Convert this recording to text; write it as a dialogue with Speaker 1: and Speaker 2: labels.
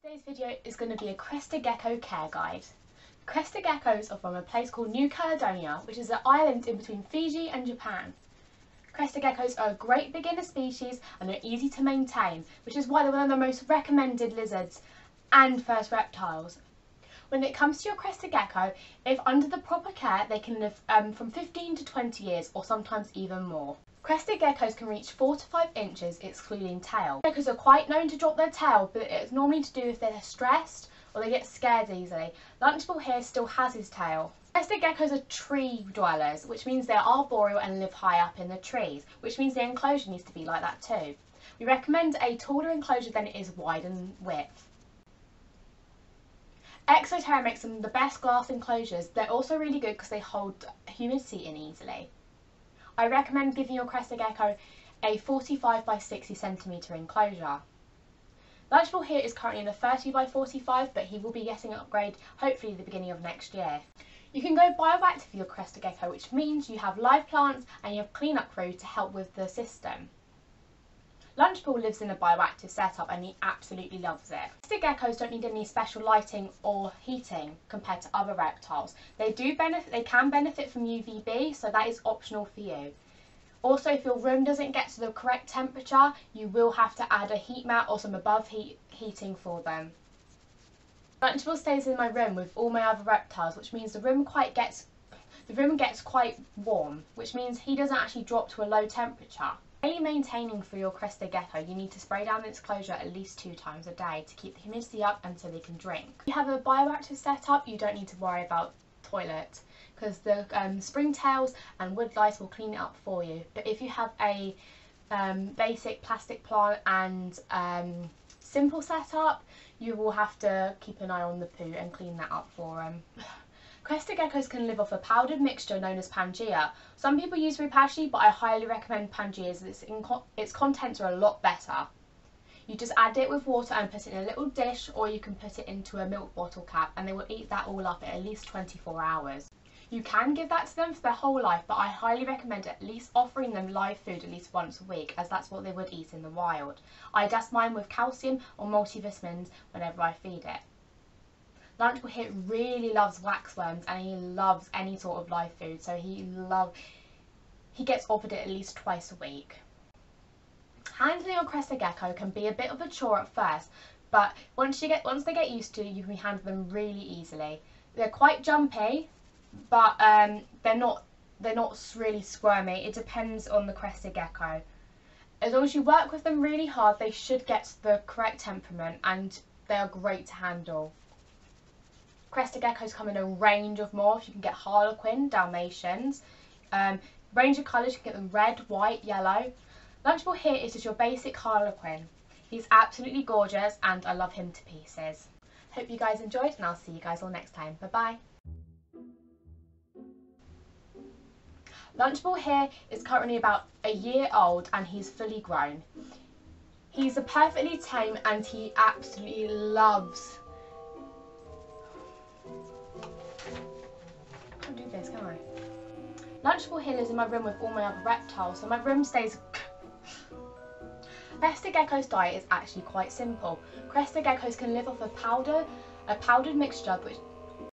Speaker 1: Today's video is going to be a Crested Gecko care guide. Crested geckos are from a place called New Caledonia, which is an island in between Fiji and Japan. Crested geckos are a great beginner species and are easy to maintain, which is why they're one of the most recommended lizards and first reptiles. When it comes to your crested gecko, if under the proper care, they can live from 15 to 20 years or sometimes even more. Crested geckos can reach 4 to 5 inches, excluding tail. Geckos are quite known to drop their tail, but it's normally to do if they're stressed or they get scared easily. Lunchable here still has his tail. Crested geckos are tree dwellers, which means they're arboreal and live high up in the trees, which means the enclosure needs to be like that too. We recommend a taller enclosure than it is wide in width. Exoterra makes them the best glass enclosures. They're also really good because they hold humidity in easily. I recommend giving your crested gecko a 45 by 60 centimetre enclosure. Lunchable here is currently in a 30 by 45, but he will be getting an upgrade hopefully at the beginning of next year. You can go bioactive for your crested gecko, which means you have live plants and you have cleanup crew to help with the system. Lunchable lives in a bioactive setup and he absolutely loves it. Crested geckos don't need any special lighting or heating compared to other reptiles. They can benefit from UVB, so that is optional for you. Also, if your room doesn't get to the correct temperature, you will have to add a heat mat or some above heating for them. Lunchable stays in my room with all my other reptiles, which means the room gets quite warm, which means he doesn't actually drop to a low temperature. Daily maintaining for your crested gecko, you need to spray down its enclosure at least 2 times a day to keep the humidity up and so they can drink. If you have a bioactive setup, you don't need to worry about toilet because the springtails and wood lice will clean it up for you. But if you have a basic plastic plant and simple setup, you will have to keep an eye on the poo and clean that up for them. Crested geckos can live off a powdered mixture known as Pangea. Some people use Repashy, but I highly recommend Pangea as its contents are a lot better. You just add it with water and put it in a little dish, or you can put it into a milk bottle cap and they will eat that all up in at least 24 hours. You can give that to them for their whole life, but I highly recommend at least offering them live food at least once a week, as that's what they would eat in the wild. I dust mine with calcium or multivitamins whenever I feed it. Lunchable here really loves waxworms and he loves any sort of live food, so he gets offered it at least twice a week. Handling your crested gecko can be a bit of a chore at first, but once they get used to it, you can handle them really easily. They're quite jumpy, but they're not really squirmy. It depends on the crested gecko. As long as you work with them really hard, they should get the correct temperament and they are great to handle. Crested geckos come in a range of morphs. You can get Harlequin, Dalmatians. Range of colours, you can get them red, white, yellow. Lunchable here is just your basic Harlequin. He's absolutely gorgeous and I love him to pieces. Hope you guys enjoyed and I'll see you guys all next time. Bye bye. Lunchable here is currently about a year old and he's fully grown. He's a perfectly tame and he absolutely loves. I can't do this, can I? Lunchable here lives in my room with all my other reptiles, so my room stays. Crested gecko's diet is actually quite simple. Crested geckos can live off a powdered mixture